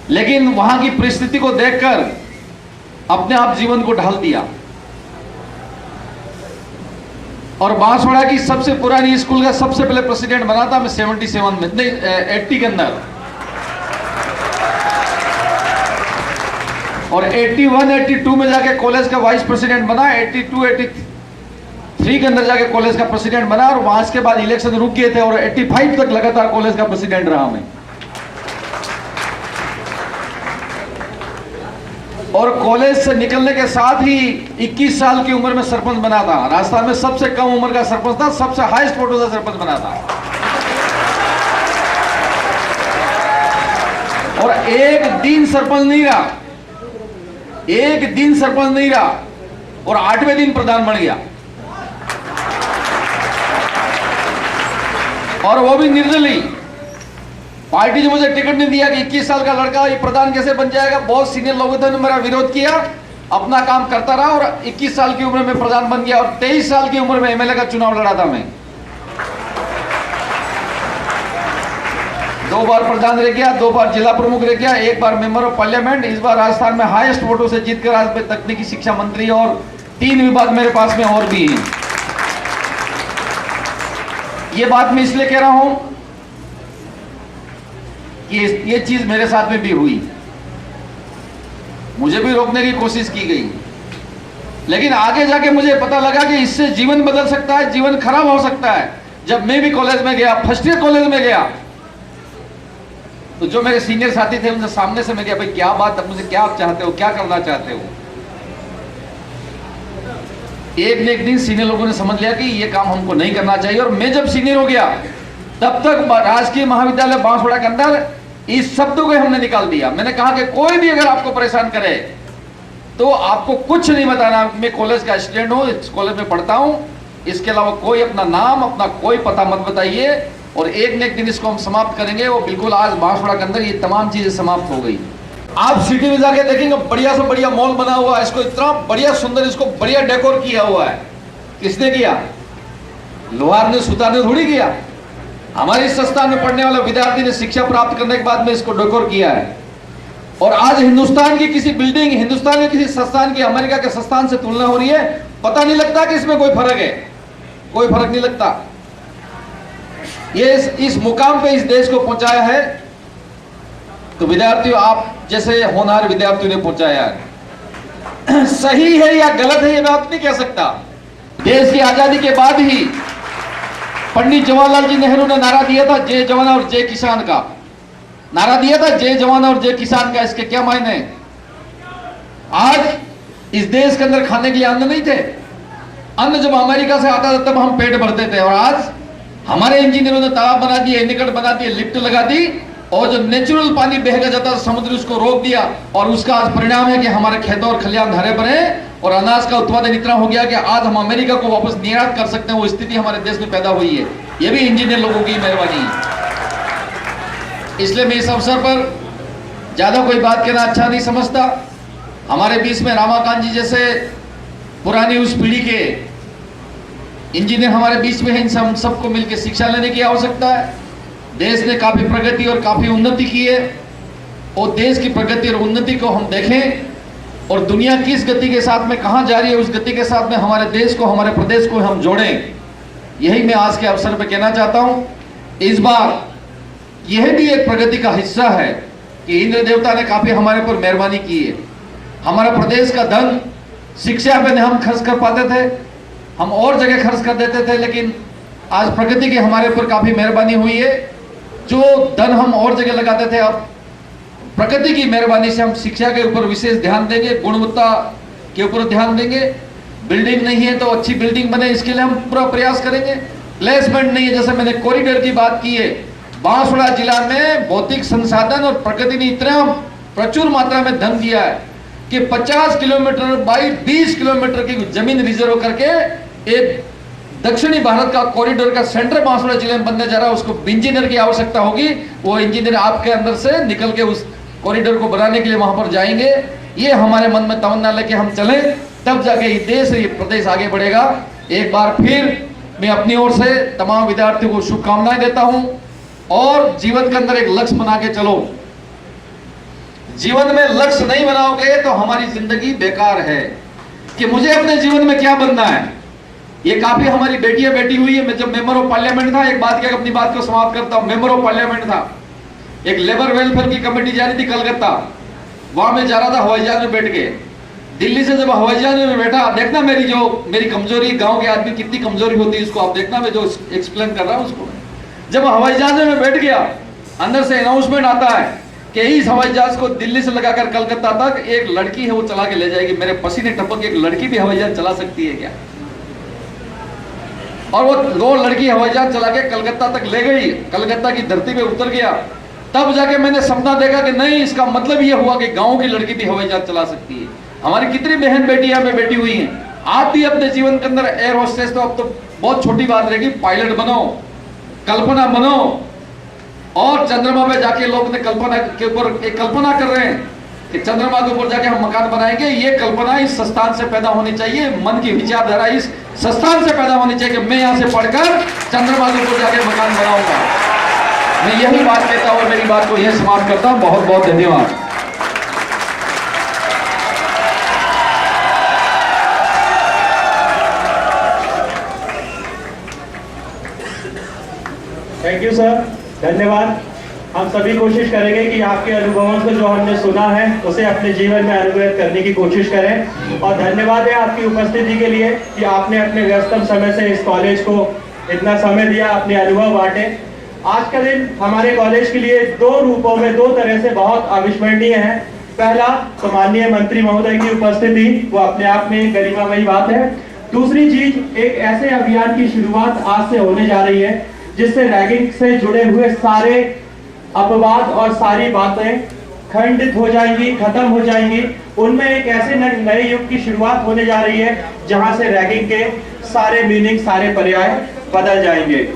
लेकिन वहां की परिस्थिति को देखकर अपने आप जीवन को ढाल दिया और बांसवाड़ा की सबसे पुरानी स्कूल का सबसे पहले प्रेसिडेंट बना था मैं 77 में, नहीं 80 के अंदर, और 81 82 में जाके कॉलेज का वाइस प्रेसिडेंट बना, 82 83 के अंदर जाके कॉलेज का प्रेसिडेंट बना, और वहां के बाद इलेक्शन रुक गए थे और 85 तक लगातार कॉलेज का प्रेसिडेंट रहा मैं। और कॉलेज से निकलने के साथ ही 21 साल की उम्र में सरपंच बना था। राजस्थान में सबसे कम उम्र का सरपंच था, सबसे हाईएस्ट वोटों से सरपंच बना था। और एक दिन सरपंच नहीं रहा, एक दिन सरपंच नहीं रहा, और 8वें दिन प्रधान बन गया, और वो भी निर्दलीय। पार्टी ने मुझे टिकट नहीं दिया कि 21 साल का लड़का ये प्रधान कैसे बन जाएगा। बहुत सीनियर लोगों ने मेरा विरोध किया, अपना काम करता रहा, और 21 साल की उम्र में प्रधान बन गया, और 23 साल की उम्र में एमएलए का चुनाव लड़ा था मैं। 2 बार प्रधान रह गया, 2 बार जिला प्रमुख रह गया, 1 बार मेंबर ऑफ पार्लियामेंट। इस बार राजस्थान में हाईएस्ट वोटों से जीतकर आज मैं तकनीकी शिक्षा मंत्री, और 3 विभाग मेरे पास में और भी हैं। ये बात मैं इसलिए कह रहा हूं कि ये चीज मेरे साथ में भी हुई, मुझे भी रोकने की कोशिश की गई, लेकिन आगे जाके मुझे पता लगा कि इससे जीवन बदल सकता है, जीवन खराब हो सकता है। जब मैं भी कॉलेज में गया, फर्स्ट ईयर कॉलेज में गया, तो जो मेरे सीनियर साथी थे उनसे सामने से मैं गया, भाई क्या बात, अब मुझे क्या आप चाहते हो, क्या करना चाहते हो। एक न एक दिन सीनियर लोगों ने समझ लिया कि ये काम हमको नहीं करना चाहिए। और मैं जब सीनियर हो गया तब तक राजकीय महाविद्यालय बांसवाड़ा के अंदर इस शब्द को हमने निकाल दिया। मैंने कहा कि कोई भी अगर आपको परेशान करे तो आपको कुछ नहीं बताना, मैं कॉलेज का स्टूडेंट हूं, इस कॉलेज में पढ़ता हूं, इसके अलावा कोई अपना नाम, अपना कोई पता मत बताइए, और एक न एक दिन इसको हम समाप्त करेंगे। वो बिल्कुल आज बांसवाड़ा के अंदर ये तमाम चीजें समाप्त हो गई। आप सिटी में जाके देखेंगे बढ़िया से बढ़िया मॉल बना हुआ है, इसको इतना बढ़िया सुंदर, इसको बढ़िया डेकोर किया हुआ है। किसने किया? लोहार ने, सुतार ने थोड़ी किया। हमारे इस संस्थान में पढ़ने वाला विद्यार्थी ने शिक्षा प्राप्त करने के बाद में इसको डेकोर किया है। और आज हिंदुस्तान की किसी बिल्डिंग, हिंदुस्तान के किसी संस्थान की अमेरिका के संस्थान से तुलना हो रही है, पता नहीं लगता कि इसमें कोई फर्क है, कोई फर्क नहीं लगता। ये इस मुकाम पे इस देश को पहुंचाया है तो विद्यार्थियों, आप जैसे होनहार विद्यार्थियों ने पहुंचाया है। सही है या गलत है ये बात नहीं कह सकता। देश की आजादी के बाद ही पंडित जवाहरलाल जी नेहरू ने नारा दिया था, जय जवान और जय किसान का नारा दिया था, जय जवान और जय किसान का। इसके क्या मायने? आज इस देश के अंदर खाने के लिए अन्न नहीं थे। अन्न जब अमेरिका से आता था तब हम पेट भरते थे, और आज हमारे इंजीनियरों ने तालाब बना दिए, निकट बना दिए, लिफ्ट लगा दी, और जो नेचुरल पानी बहकर जाता था समुद्र, उसको रोक दिया। और उसका आज परिणाम है कि हमारे खेतों और खलिहान हरे भरे, और अनाज का उत्पादन इतना हो गया कि आज हम अमेरिका को वापस निर्यात कर सकते हैं। वो स्थिति हमारे देश में पैदा हुई है। ये भी इंजीनियर लोगों की मेहरबानी है। इसलिए मैं इस अवसर पर ज्यादा कोई बात कहना अच्छा नहीं समझता। हमारे बीच में रामाकांत जी जैसे पुरानी उस पीढ़ी के इंजीनियर हमारे बीच में है। इनसे हम सबको मिलकर शिक्षा लेने की आवश्यकता है। देश ने काफी प्रगति और काफी उन्नति की है, और देश की प्रगति और उन्नति को हम देखें, और दुनिया किस गति के साथ में कहां जा रही है, उस गति के साथ में हमारे देश को, हमारे प्रदेश को हम जोड़ें। यही मैं आज के अवसर पर कहना चाहता हूं। इस बार यह भी एक प्रगति का हिस्सा है कि इंद्र देवता ने काफी हमारे पर मेहरबानी की है। हमारा प्रदेश का धन शिक्षा पे हम खर्च कर पाते थे, हम और जगह खर्च कर देते थे, लेकिन आज प्रगति की हमारे ऊपर काफी मेहरबानी हुई है। जो धन हम और जगह लगाते थे, अब प्रगति की मेहरबानी से हम शिक्षा के ऊपर विशेष ध्यान देंगे, गुणवत्ता के ऊपर ध्यान देंगे। बिल्डिंग नहीं है तो अच्छी बिल्डिंग बने, इसके लिए हम पूरा प्रयास करेंगे। प्लेसमेंट नहीं है, जैसे मैंने कॉरिडोर की बात की है, बांसवाड़ा जिला में भौतिक संसाधन और प्रगति ने इतना प्रचुर मात्रा में धन दिया है कि 50 किलोमीटर बाई 20 किलोमीटर की जमीन रिजर्व करके एक दक्षिणी भारत का कॉरिडोर का सेंटर बांसवाड़ा जिले में बनने जा रहा है। उसको इंजीनियर की आवश्यकता होगी, वो इंजीनियर आपके अंदर से निकल के उस कॉरिडोर को बनाने के लिए वहां पर जाएंगे। ये हमारे मन में तमन्ना लेके हम चलें, तब जाके ये देश, ये प्रदेश आगे बढ़ेगा। एक बार फिर मैं अपनी ओर से तमाम विद्यार्थियों को शुभकामनाएं देता हूं, और जीवन के अंदर एक लक्ष्य बना के चलो। जीवन में लक्ष्य नहीं बनाओगे तो हमारी जिंदगी बेकार है कि मुझे अपने जीवन में क्या बनना है। ये काफी हमारी बेटियां बैठी हुई है। मैं जब मेंबर ऑफ पार्लियामेंट था, एक बात क्या अपनी बात को समाप्त करता हूं, मेंबर ऑफ पार्लियामेंट था, एक लेबर वेलफेयर की कमेटी जा रही थी कलकत्ता, वहां में जा रहा था, हवाई जहाज में बैठ के। दिल्ली से जब हवाई जहाज में बैठा, देखना मेरी कमजोरी, गांव के आदमी कितनी कमजोरी होती है इसको आप देखना, मैं जो एक्सप्लेन कर रहा हूं उसको। जब हवाई जहाज में बैठ गया, अंदर से अनाउंसमेंट आता है कि इस हवाई जहाज को दिल्ली से लगाकर कलकत्ता तक एक लड़की है वो चला के ले जाएगी। मेरे पसीने टपक, एक लड़की भी हवाई जहाज चला सकती है क्या? और वो 2 लड़की हवाई जहाज चला के कलकत्ता तक ले गई, कलकत्ता की धरती पे उतर गया। तब जाके मैंने सपना देखा कि नहीं, इसका मतलब ये हुआ कि गांव की लड़की भी हवाई जहाज चला सकती है। हमारी कितनी बहन बेटियां में बैठी हुई हैं। आप भी अपने जीवन के अंदर एयर होस्टेस तो अब तो बहुत छोटी बात रहेगी, पायलट बनो, कल्पना बनो। और चंद्रमा पे जाके लोग ने कल्पना के ऊपर एक कल्पना कर रहे हैं कि चंद्रमा के ऊपर जाके हम मकान बनाएंगे। ये कल्पना इस संस्थान से पैदा होनी चाहिए, मन की विचारधारा इस संस्थान से पैदा होनी चाहिए कि मैं यहां से पढ़कर चंद्रमा के ऊपर जाके मकान बनाऊंगा। मैं यही बात कहता हूं, मेरी बात को यह समाप्त करता हूं। बहुत बहुत धन्यवाद। थैंक यू सर, धन्यवाद। हम सभी कोशिश करेंगे कि आपके अनुभवों को जो हमने सुना है उसे अपने जीवन में अनुवाद करने की कोशिश करें। और धन्यवाद है आपकी उपस्थिति के लिए कि आपने अपने व्यस्तम समय से इस कॉलेज को इतना समय दिया, अपने अनुभव बांटे। आज का दिन हमारे कॉलेज के लिए 2 रूपों में 2 तरह से बहुत अविस्मरणीय है। पहला तो माननीय मंत्री महोदय की उपस्थिति, वो अपने आप में गरिमामयी बात है। दूसरी चीज, एक ऐसे अभियान की शुरुआत आज से होने जा रही है जिससे रैगिंग से जुड़े हुए सारे अपवाद और सारी बातें खंडित हो जाएंगी, खत्म हो जाएंगी। उनमें एक ऐसे नए युग की शुरुआत होने जा रही है जहां से रैगिंग के सारे मीनिंग, सारे पर्याय बदल जाएंगे।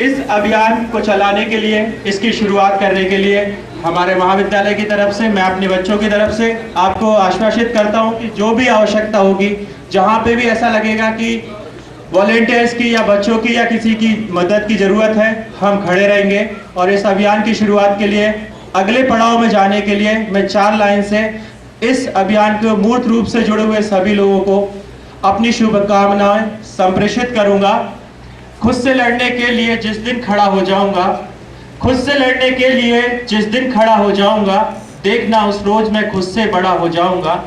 इस अभियान को चलाने के लिए, इसकी शुरुआत करने के लिए हमारे महाविद्यालय की तरफ से, मैं अपने बच्चों की तरफ से आपको आश्वासित करता हूं कि जो भी आवश्यकता होगी, जहां पे भी ऐसा लगेगा कि वॉलेंटियर्स की या बच्चों की या किसी की मदद की जरूरत है, हम खड़े रहेंगे। और इस अभियान की शुरुआत के लिए, अगले पड़ाव में जाने के लिए मैं 4 लाइन से इस अभियान के मूर्त रूप से जुड़े हुए सभी लोगों को अपनी शुभकामनाएं संप्रेषित करूंगा। खुद से लड़ने के लिए जिस दिन खड़ा हो जाऊंगा, खुद से लड़ने के लिए जिस दिन खड़ा हो जाऊंगा, देखना उस रोज मैं खुद से बड़ा हो जाऊंगा।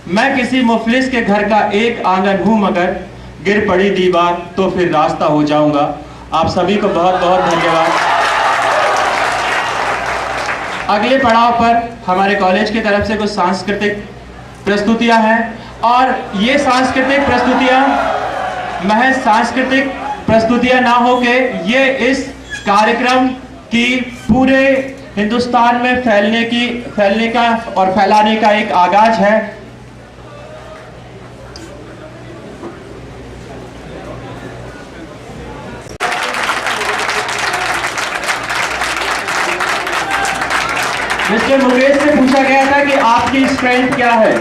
मैं किसी मुफलिस के घर का एक आंगन हूं, मगर गिर पड़ी दीवार तो फिर रास्ता हो जाऊंगा। आप सभी को बहुत बहुत धन्यवाद। अगले पड़ाव पर हमारे कॉलेज की तरफ से कुछ सांस्कृतिक प्रस्तुतियां हैं और ये सांस्कृतिक प्रस्तुतियां महज सांस्कृतिक प्रस्तुतियां ना होके ये इस कार्यक्रम की पूरे हिंदुस्तान में फैलने का और फैलाने का एक आगाज है। मिस्टर मुकेश से पूछा गया था कि आपकी स्ट्रेंथ क्या है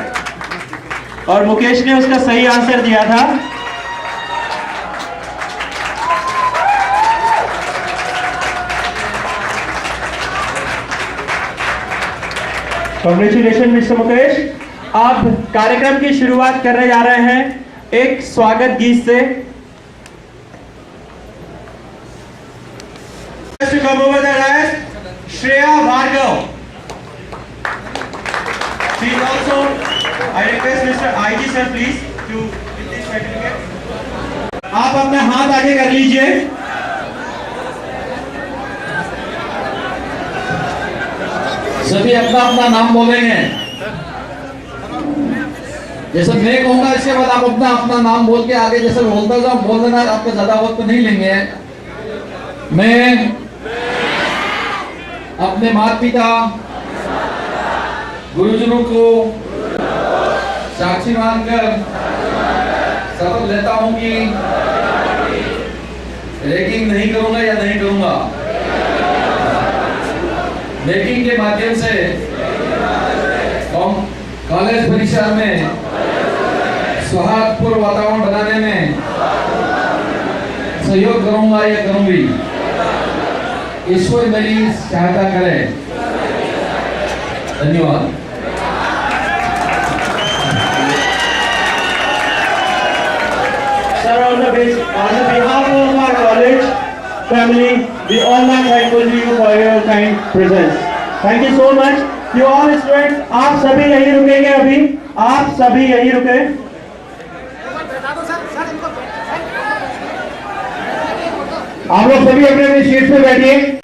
और मुकेश ने उसका सही आंसर दिया था। Congratulation mister Mukesh. आप कार्यक्रम की शुरुआत करने जा रहे हैं एक स्वागत गीत से। Shreya Bhargava. Please also, I request Mr. IG sir please to give this certificate. आप अपना हाथ आगे कर लीजिए। सभी अपना अपना नाम बोलेंगे। जैसे मैं कहूंगा इसके बाद आप अपना अपना नाम बोल के आगे जैसे बोलता जाओ, बोल देना। आपका ज्यादा वक्त नहीं लेंगे। मैं अपने माता पिता गुरुजनों को साक्षी मानकर शपथ लेता हूं कि रैगिंग नहीं करूंगा या नहीं करूंगा। रैगिंग के माध्यम से कॉलेज परिसर में सौहार्दपूर्ण वातावरण बनाने में सहयोग करूंगा या करूंगी। ईश्वर मेरी सहायता करे। धन्यवाद। Sir, on the behalf of our college family, we all are thankful to you for your kind presence. Thank you so much. You all students, आप सभी यहीं रुकेंगे अभी, आप सभी यहीं रुके। आप लोग सभी अपने अपने सीट पे बैठिए।